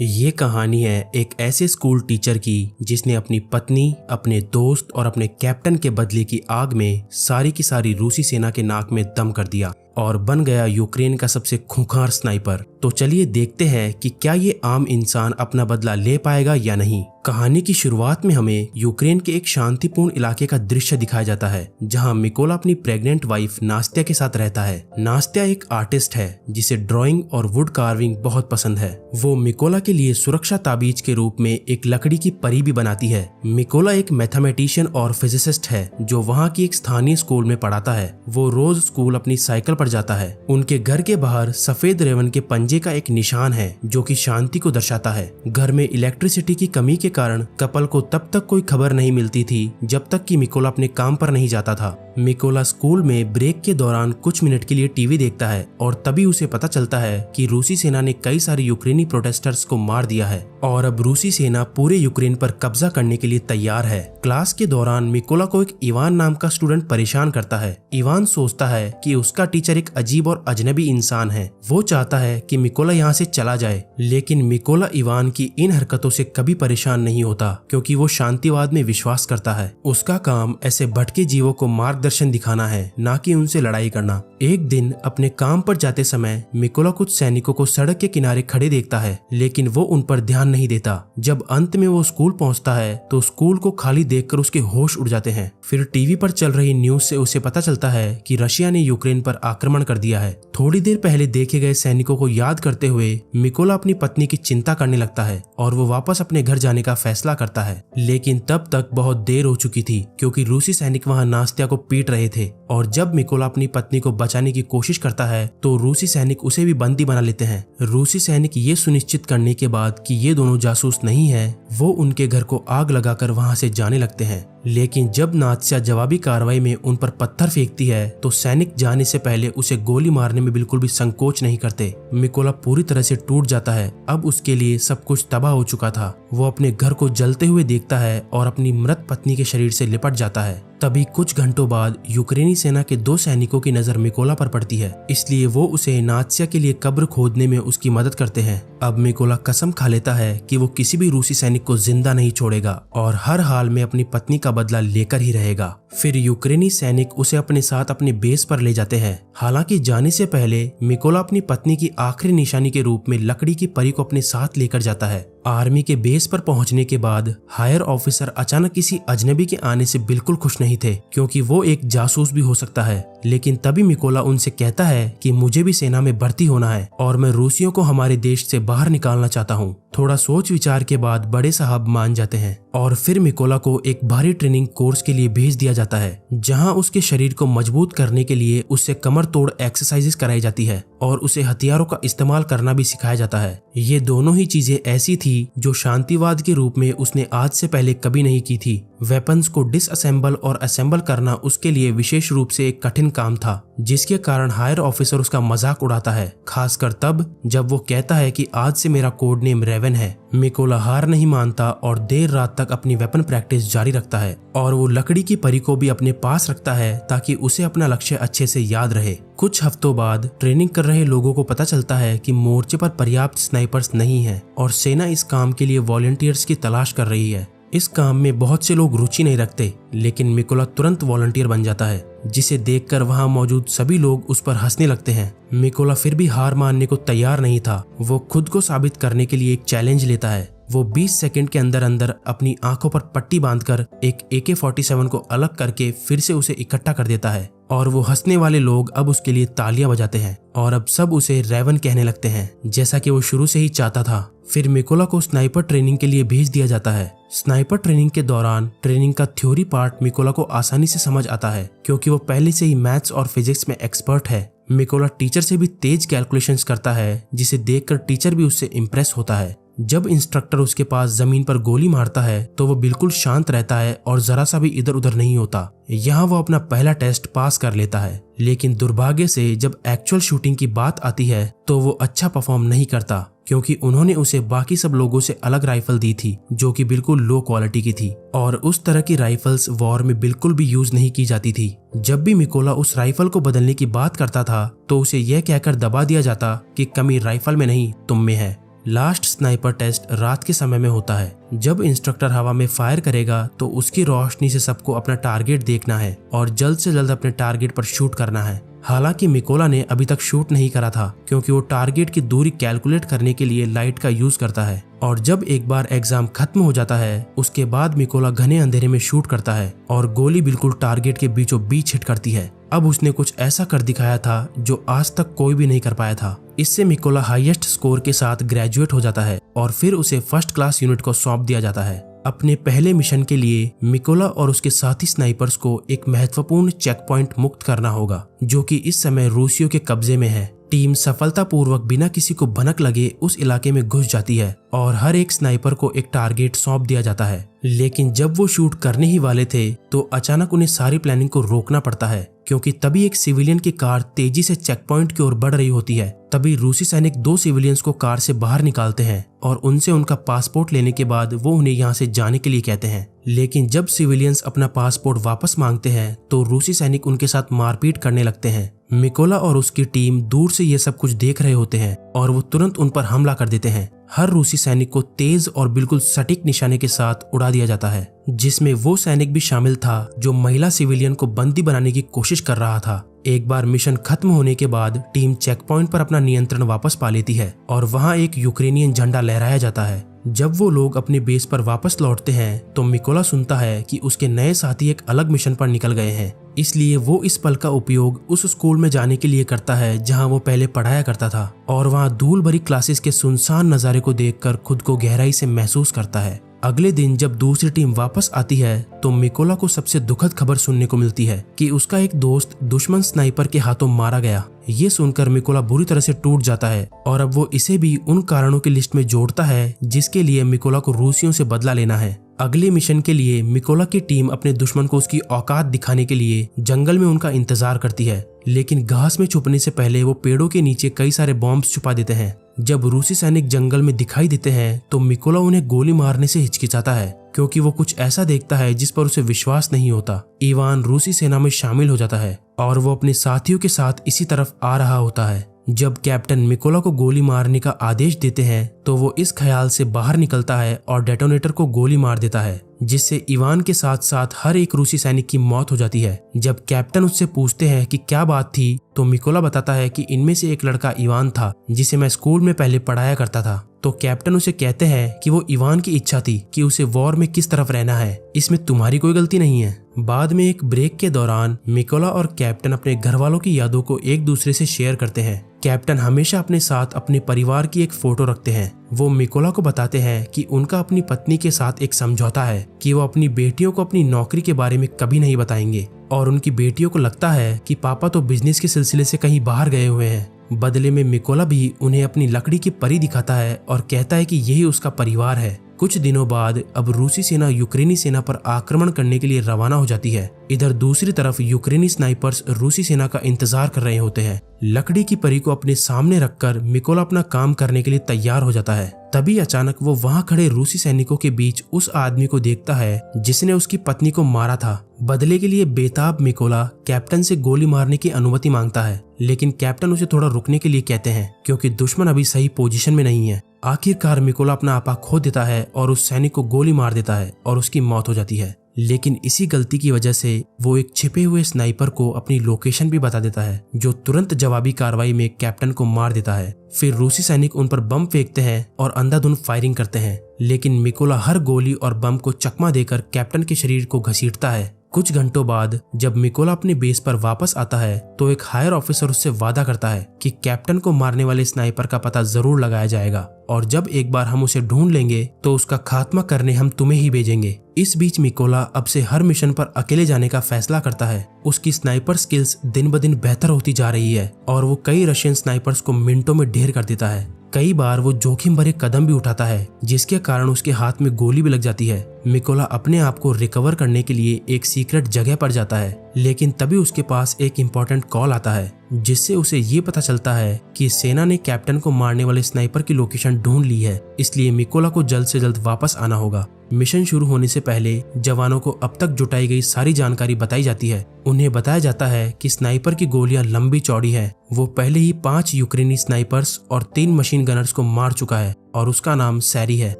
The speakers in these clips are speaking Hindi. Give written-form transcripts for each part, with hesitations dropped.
ये कहानी है एक ऐसे स्कूल टीचर की जिसने अपनी पत्नी, अपने दोस्त और अपने कैप्टन के बदले की आग में सारी की सारी रूसी सेना के नाक में दम कर दिया और बन गया यूक्रेन का सबसे खूंखार स्नाइपर। तो चलिए देखते हैं कि क्या ये आम इंसान अपना बदला ले पाएगा या नहीं। कहानी की शुरुआत में हमें यूक्रेन के एक शांतिपूर्ण इलाके का दृश्य दिखाया जाता है जहां मिकोला अपनी प्रेग्नेंट वाइफ नास्त्या के साथ रहता है। नास्त्या एक आर्टिस्ट है जिसे ड्राइंग और वुड कार्विंग बहुत पसंद है। वो मिकोला के लिए सुरक्षा ताबीज के रूप में एक लकड़ी की परी भी बनाती है। मिकोला एक मैथमेटिशियन और फिजिसिस्ट है जो वहाँ की एक स्थानीय स्कूल में पढ़ाता है। वो रोज स्कूल अपनी साइकिल पर जाता है। उनके घर के बाहर सफेद रेवन के पंजे का एक निशान है जो कि शांति को दर्शाता है। घर में इलेक्ट्रिसिटी की कमी के कारण कपल को तब तक कोई खबर नहीं मिलती थी जब तक कि मिकोला अपने काम पर नहीं जाता था। मिकोला स्कूल में ब्रेक के दौरान कुछ मिनट के लिए टीवी देखता है और तभी उसे पता चलता है कि रूसी सेना ने कई सारे यूक्रेनी प्रोटेस्टर्स को मार दिया है और अब रूसी सेना पूरे यूक्रेन पर कब्जा करने के लिए तैयार है। क्लास के दौरान मिकोला को एक इवान नाम का स्टूडेंट परेशान करता है। इवान सोचता है कि उसका टीचर एक अजीब और अजनबी इंसान है। वो चाहता है कि मिकोला यहाँ से चला जाए, लेकिन मिकोला इवान की इन हरकतों से कभी परेशान नहीं होता क्योंकि वो शांतिवाद में विश्वास करता है। उसका काम ऐसे भटके जीवों को मार्गदर्शन दिखाना है, ना कि उनसे लड़ाई करना। एक दिन अपने काम पर जाते समय मिकोला कुछ सैनिकों को सड़क के किनारे खड़े देखता है, लेकिन वो उन पर ध्यान नहीं देता। जब अंत में वो स्कूल पहुंचता है तो स्कूल को खाली देखकर उसके होश उड़ जाते हैं। फिर टीवी पर चल रही न्यूज से उसे पता चलता है कि रशिया ने यूक्रेन पर आक्रमण कर दिया है। थोड़ी देर पहले देखे गए सैनिकों को याद करते हुए मिकोला अपनी पत्नी की चिंता करने लगता है और वो वापस अपने घर जाने का फैसला करता है। लेकिन तब तक बहुत देर हो चुकी थी क्योंकि रूसी सैनिक वहां नास्त्या को पीट रहे थे और जब मिकोला अपनी पत्नी को बचाने की कोशिश करता है तो रूसी सैनिक उसे भी बंदी बना लेते हैं। रूसी सैनिक ये सुनिश्चित करने के बाद कि ये दोनों जासूस नहीं है, वो उनके घर को आग लगाकर वहां से जाने लगते हैं। लेकिन जब नात्या जवाबी कार्रवाई में उन पर पत्थर फेंकती है तो सैनिक जाने से पहले उसे गोली मारने में बिल्कुल भी संकोच नहीं करते। मिकोला पूरी तरह से टूट जाता है। अब उसके लिए सब कुछ तबाह हो चुका था। वो अपने घर को जलते हुए देखता है और अपनी मृत पत्नी के शरीर से लिपट जाता है। तभी कुछ घंटों बाद यूक्रेनी सेना के 2 सैनिकों की नजर मिकोला पर पड़ती है, इसलिए वो उसे नात्या के लिए कब्र खोदने में उसकी मदद करते हैं। अब मिकोला कसम खा लेता है कि वो किसी भी रूसी सैनिक को जिंदा नहीं छोड़ेगा और हर हाल में अपनी पत्नी का बदला लेकर ही रहेगा। फिर यूक्रेनी सैनिक उसे अपने साथ अपने बेस पर ले जाते हैं। हालांकि जाने से पहले मिकोला अपनी पत्नी की आखिरी निशानी के रूप में लकड़ी की परी को अपने साथ लेकर जाता है। आर्मी के बेस पर पहुंचने के बाद हायर ऑफिसर अचानक किसी अजनबी के आने से बिल्कुल खुश नहीं थे क्योंकि वो एक जासूस भी हो सकता है। लेकिन तभी मिकोला उनसे कहता है कि मुझे भी सेना में भर्ती होना है और मैं रूसियों को हमारे देश से बाहर निकालना चाहता हूँ। थोड़ा सोच विचार के बाद बड़े साहब मान जाते हैं और फिर मिकोला को एक भारी ट्रेनिंग कोर्स के लिए भेज दिया जाता है जहां उसके शरीर को मजबूत करने के लिए उससे कमर तोड़ एक्सरसाइजेस कराई जाती है और उसे हथियारों का इस्तेमाल करना भी सिखाया जाता है। ये दोनों ही चीजें ऐसी थी जो शांतिवाद के रूप में उसने आज से पहले कभी नहीं की थी। वेपन्स को डिसअसेंबल और असेंबल करना उसके लिए विशेष रूप से एक कठिन काम था, जिसके कारण हायर ऑफिसर उसका मजाक उड़ाता है, खासकर तब जब वो कहता है कि आज से मेरा कोड नेम रेवन है। मिकोला हार नहीं मानता और देर रात तक अपनी वेपन प्रैक्टिस जारी रखता है और वो लकड़ी की परी को भी अपने पास रखता है ताकि उसे अपना लक्ष्य अच्छे से याद रहे। कुछ हफ्तों बाद ट्रेनिंग कर रहे लोगों को पता चलता है कि मोर्चे पर पर्याप्त स्नाइपर्स नहीं है और सेना इस काम के लिए वॉलंटियर्स की तलाश कर रही है। इस काम में बहुत से लोग रुचि नहीं रखते, लेकिन मिकोला तुरंत वॉलंटियर बन जाता है, जिसे देखकर वहां मौजूद सभी लोग उस पर हंसने लगते हैं। मिकोला फिर भी हार मानने को तैयार नहीं था। वो खुद को साबित करने के लिए एक चैलेंज लेता है। वो 20 सेकंड के अंदर अंदर अपनी आंखों पर पट्टी बांधकर एक AK-47 को अलग करके फिर से उसे इकट्ठा कर देता है और वो हंसने वाले लोग अब उसके लिए तालियां बजाते हैं और अब सब उसे रेवन कहने लगते हैं, जैसा कि वो शुरू से ही चाहता था। फिर मिकोला को स्नाइपर ट्रेनिंग के लिए भेज दिया जाता है। स्नाइपर ट्रेनिंग के दौरान ट्रेनिंग का थ्योरी पार्ट मिकोला को आसानी से समझ आता है क्योंकि वो पहले से ही मैथ्स और फिजिक्स में एक्सपर्ट है। मिकोला टीचर से भी तेज कैलकुलेशंस करता है, जिसे देखकर टीचर भी उससे इम्प्रेस होता है। जब इंस्ट्रक्टर उसके पास जमीन पर गोली मारता है तो वो बिल्कुल शांत रहता है और जरा सा भी इधर उधर नहीं होता। यहाँ वो अपना पहला टेस्ट पास कर लेता है, लेकिन दुर्भाग्य से जब एक्चुअल शूटिंग की बात आती है तो वो अच्छा परफॉर्म नहीं करता क्योंकि उन्होंने उसे बाकी सब लोगों से अलग राइफल दी थी जो कि बिल्कुल लो क्वालिटी की थी और उस तरह की राइफल्स वॉर में बिल्कुल भी यूज नहीं की जाती थी। जब भी मिकोला उस राइफल को बदलने की बात करता था तो उसे यह कहकर दबा दिया जाता कि कमी राइफल में नहीं तुम में है। लास्ट स्नाइपर टेस्ट रात के समय में होता है। जब इंस्ट्रक्टर हवा में फायर करेगा तो उसकी रोशनी से सबको अपना टारगेट देखना है और जल्द से जल्द अपने टारगेट पर शूट करना है। हालांकि मिकोला ने अभी तक शूट नहीं करा था क्योंकि वो टारगेट की दूरी कैलकुलेट करने के लिए लाइट का यूज करता है। और जब एक बार एग्जाम खत्म हो जाता है उसके बाद मिकोला घने अंधेरे में शूट करता है और गोली बिल्कुल टारगेट के बीचों बीच हिट करती है। अब उसने कुछ ऐसा कर दिखाया था जो आज तक कोई भी नहीं कर पाया था। इससे मिकोला हाईएस्ट स्कोर के साथ ग्रेजुएट हो जाता है और फिर उसे फर्स्ट क्लास यूनिट को सौंप दिया जाता है। अपने पहले मिशन के लिए मिकोला और उसके साथी स्नाइपर्स को एक महत्वपूर्ण चेक पॉइंट मुक्त करना होगा जो कि इस समय रूसियों के कब्जे में है। टीम सफलतापूर्वक बिना किसी को भनक लगे उस इलाके में घुस जाती है और हर एक स्नाइपर को एक टारगेट सौंप दिया जाता है। लेकिन जब वो शूट करने ही वाले थे तो अचानक उन्हें सारी प्लानिंग को रोकना पड़ता है क्योंकि तभी एक सिविलियन की कार तेजी से चेक पॉइंट की ओर बढ़ रही होती है। तभी रूसी सैनिक 2 सिविलियंस को कार से बाहर निकालते हैं और उनसे उनका पासपोर्ट लेने के बाद वो उन्हें यहाँ से जाने के लिए कहते हैं। लेकिन जब सिविलियंस अपना पासपोर्ट वापस मांगते हैं तो रूसी सैनिक उनके साथ मारपीट करने लगते हैं। मिकोला और उसकी टीम दूर से ये सब कुछ देख रहे होते हैं और वो तुरंत उन पर हमला कर देते हैं। हर रूसी सैनिक को तेज और बिल्कुल सटीक निशाने के साथ उड़ा दिया जाता है, जिसमें वो सैनिक भी शामिल था जो महिला सिविलियन को बंदी बनाने की कोशिश कर रहा था। एक बार मिशन खत्म होने के बाद टीम चेक पॉइंट पर अपना नियंत्रण वापस पा लेती है और वहाँ एक यूक्रेनियन झंडा लहराया जाता है। जब वो लोग अपने बेस पर वापस लौटते हैं तो मिकोला सुनता है कि उसके नए साथी एक अलग मिशन पर निकल गए हैं, इसलिए वो इस पल का उपयोग उस स्कूल में जाने के लिए करता है जहां वो पहले पढ़ाया करता था और वहां धूल भरी क्लासेस के सुनसान नज़ारे को देखकर खुद को गहराई से महसूस करता है। अगले दिन जब दूसरी टीम वापस आती है तो मिकोला को सबसे दुखद खबर सुनने को मिलती है कि उसका एक दोस्त दुश्मन स्नाइपर के हाथों मारा गया। ये सुनकर मिकोला बुरी तरह से टूट जाता है और अब वो इसे भी उन कारणों की लिस्ट में जोड़ता है जिसके लिए मिकोला को रूसियों से बदला लेना है। अगले मिशन के लिए मिकोला की टीम अपने दुश्मन को उसकी औकात दिखाने के लिए जंगल में उनका इंतजार करती है, लेकिन घास में छुपने से पहले वो पेड़ों के नीचे कई सारे बॉम्ब्स छुपा देते हैं। जब रूसी सैनिक जंगल में दिखाई देते हैं तो मिकोला उन्हें गोली मारने से हिचकिचाता है क्योंकि वो कुछ ऐसा देखता है जिस पर उसे विश्वास नहीं होता। इवान रूसी सेना में शामिल हो जाता है और वो अपने साथियों के साथ इसी तरफ आ रहा होता है। जब कैप्टन मिकोला को गोली मारने का आदेश देते हैं तो वो इस ख्याल से बाहर निकलता है और डेटोनेटर को गोली मार देता है, जिससे इवान के साथ साथ हर एक रूसी सैनिक की मौत हो जाती है। जब कैप्टन उससे पूछते हैं कि क्या बात थी तो मिकोला बताता है कि इनमें से एक लड़का इवान था जिसे मैं स्कूल में पहले पढ़ाया करता था। तो कैप्टन उसे कहते हैं कि वो इवान की इच्छा थी कि उसे वॉर में किस तरफ रहना है, इसमें तुम्हारी कोई गलती नहीं है। बाद में एक ब्रेक के दौरान मिकोला और कैप्टन अपने घर वालों की यादों को एक दूसरे से शेयर करते हैं। कैप्टन हमेशा अपने साथ अपने परिवार की एक फोटो रखते हैं। वो मिकोला को बताते हैं कि उनका अपनी पत्नी के साथ एक समझौता है कि वो अपनी बेटियों को अपनी नौकरी के बारे में कभी नहीं बताएंगे और उनकी बेटियों को लगता है कि पापा तो बिजनेस के सिलसिले से कहीं बाहर गए हुए हैं। बदले में मिकोला भी उन्हें अपनी लकड़ी की परी दिखाता है और कहता है कि यही उसका परिवार है। कुछ दिनों बाद अब रूसी सेना यूक्रेनी सेना पर आक्रमण करने के लिए रवाना हो जाती है। इधर दूसरी तरफ यूक्रेनी स्नाइपर्स रूसी सेना का इंतजार कर रहे होते हैं। लकड़ी की परी को अपने सामने रखकर मिकोला अपना काम करने के लिए तैयार हो जाता है। तभी अचानक वो वहां खड़े रूसी सैनिकों के बीच उस आदमी को देखता है जिसने उसकी पत्नी को मारा था। बदले के लिए बेताब मिकोला कैप्टन से गोली मारने की अनुमति मांगता है, लेकिन कैप्टन उसे थोड़ा रुकने के लिए कहते हैं क्योंकि दुश्मन अभी सही पोजीशन में नहीं है। आखिरकार मिकोला अपना आपा खो देता है और उस सैनिक को गोली मार देता है और उसकी मौत हो जाती है। लेकिन इसी गलती की वजह से वो एक छिपे हुए स्नाइपर को अपनी लोकेशन भी बता देता है, जो तुरंत जवाबी कार्रवाई में कैप्टन को मार देता है। फिर रूसी सैनिक उन पर बम फेंकते हैं और अंधाधुंध फायरिंग करते हैं, लेकिन मिकोला हर गोली और बम को चकमा देकर कैप्टन के शरीर को घसीटता है। कुछ घंटों बाद जब मिकोला अपने बेस पर वापस आता है तो एक हायर ऑफिसर उससे वादा करता है कि कैप्टन को मारने वाले स्नाइपर का पता जरूर लगाया जाएगा और जब एक बार हम उसे ढूंढ लेंगे तो उसका खात्मा करने हम तुम्हें ही भेजेंगे। इस बीच मिकोला अब से हर मिशन पर अकेले जाने का फैसला करता है। उसकी स्नाइपर स्किल्स दिन ब दिन बेहतर होती जा रही है और वो कई रशियन स्नाइपर्स को मिनटों में ढेर कर देता है। कई बार वो जोखिम भरे कदम भी उठाता है जिसके कारण उसके हाथ में गोली भी लग जाती है। मिकोला अपने आप को रिकवर करने के लिए एक सीक्रेट जगह पर जाता है, लेकिन तभी उसके पास एक इम्पोर्टेंट कॉल आता है जिससे उसे ये पता चलता है कि सेना ने कैप्टन को मारने वाले स्नाइपर की लोकेशन ढूंढ ली है, इसलिए मिकोला को जल्द से जल्द वापस आना होगा। मिशन शुरू होने से पहले जवानों को अब तक जुटाई गई सारी जानकारी बताई जाती है। उन्हें बताया जाता है कि स्नाइपर की गोलियां लंबी चौड़ी हैं। वो पहले ही 5 यूक्रेनी स्नाइपर्स और 3 मशीन गनर्स को मार चुका है और उसका नाम सैरी है।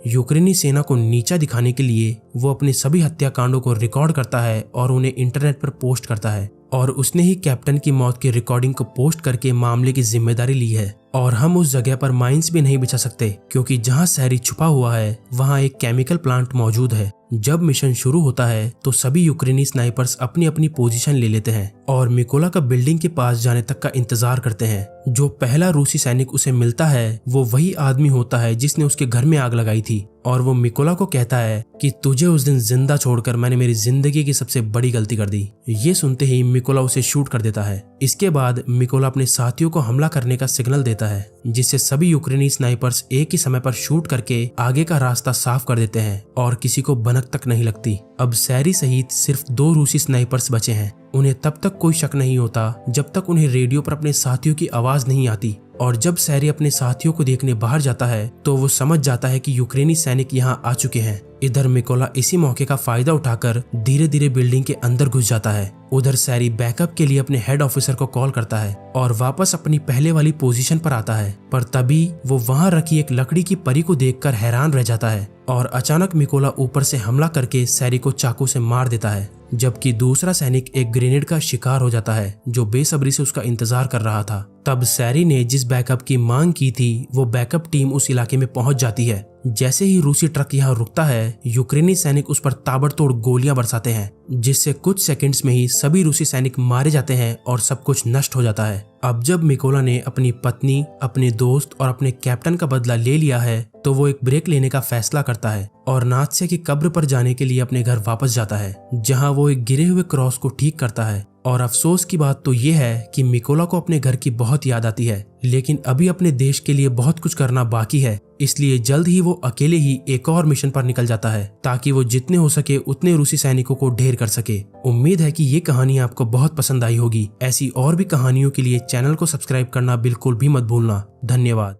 यूक्रेनी सेना को नीचा दिखाने के लिए वो अपने सभी हत्याकांडों को रिकॉर्ड करता है और उन्हें इंटरनेट पर पोस्ट करता है, और उसने ही कैप्टन की मौत की रिकॉर्डिंग को पोस्ट करके मामले की जिम्मेदारी ली है। और हम उस जगह पर माइंस भी नहीं बिछा सकते, क्योंकि जहां सैरी छुपा हुआ है वहां एक केमिकल प्लांट मौजूद है। जब मिशन शुरू होता है तो सभी यूक्रेनी स्नाइपर्स अपनी अपनी पोजीशन ले लेते हैं और मिकोला का बिल्डिंग के पास जाने तक का इंतजार करते हैं। जो पहला रूसी सैनिक उसे मिलता है वो वही आदमी होता है जिसने उसके घर में आग लगाई थी, और वो मिकोला को कहता है कि तुझे उस दिन जिंदा छोड़कर मैंने मेरी जिंदगी की सबसे बड़ी गलती कर दी। ये सुनते ही मिकोला उसे शूट कर देता है। इसके बाद मिकोला अपने साथियों को हमला करने का सिग्नल देता है, जिससे सभी यूक्रेनी स्नाइपर्स एक ही समय पर शूट करके आगे का रास्ता साफ कर देते हैं और किसी को भनक तक नहीं लगती। अब सैरी सहित सिर्फ 2 रूसी स्नाइपर्स बचे हैं। उन्हें तब तक कोई शक नहीं होता जब तक उन्हें रेडियो पर अपने साथियों की आवाज नहीं आती, और जब सैरी अपने साथियों को देखने बाहर जाता है तो वो समझ जाता है कि यूक्रेनी सैनिक यहाँ आ चुके हैं। इधर मिकोला इसी मौके का फायदा उठाकर धीरे धीरे बिल्डिंग के अंदर घुस जाता है। उधर सैरी बैकअप के लिए अपने हेड ऑफिसर को कॉल करता है और वापस अपनी पहले वाली पोजीशन पर आता है, पर तभी वो वहां रखी एक लकड़ी की परी को देखकर हैरान रह जाता है और अचानक मिकोला ऊपर से हमला करके सैरी को चाकू से मार देता है, जबकि दूसरा सैनिक एक ग्रेनेड का शिकार हो जाता है जो बेसब्री से उसका इंतजार कर रहा था। तब सैरी ने जिस बैकअप की मांग की थी वो बैकअप टीम उस इलाके में पहुंच जाती है। जैसे ही रूसी ट्रक यहाँ रुकता है, यूक्रेनी सैनिक उस पर ताबड़तोड़ गोलियां बरसाते हैं, जिससे कुछ सेकंड्स में ही सभी रूसी सैनिक मारे जाते हैं और सब कुछ नष्ट हो जाता है। अब जब मिकोला ने अपनी पत्नी, अपने दोस्त और अपने कैप्टन का बदला ले लिया है तो वो एक ब्रेक लेने का फैसला करता है और नात्से की कब्र पर जाने के लिए अपने घर वापस जाता है, जहां वो एक गिरे हुए क्रॉस को ठीक करता है। और अफसोस की बात तो ये है कि मिकोला को अपने घर की बहुत याद आती है, लेकिन अभी अपने देश के लिए बहुत कुछ करना बाकी है, इसलिए जल्द ही वो अकेले ही एक और मिशन पर निकल जाता है ताकि वो जितने हो सके उतने रूसी सैनिकों को ढेर कर सके। उम्मीद है कि ये कहानी आपको बहुत पसंद आई होगी। ऐसी और भी कहानियों के लिए चैनल को सब्सक्राइब करना बिल्कुल भी मत भूलना। धन्यवाद।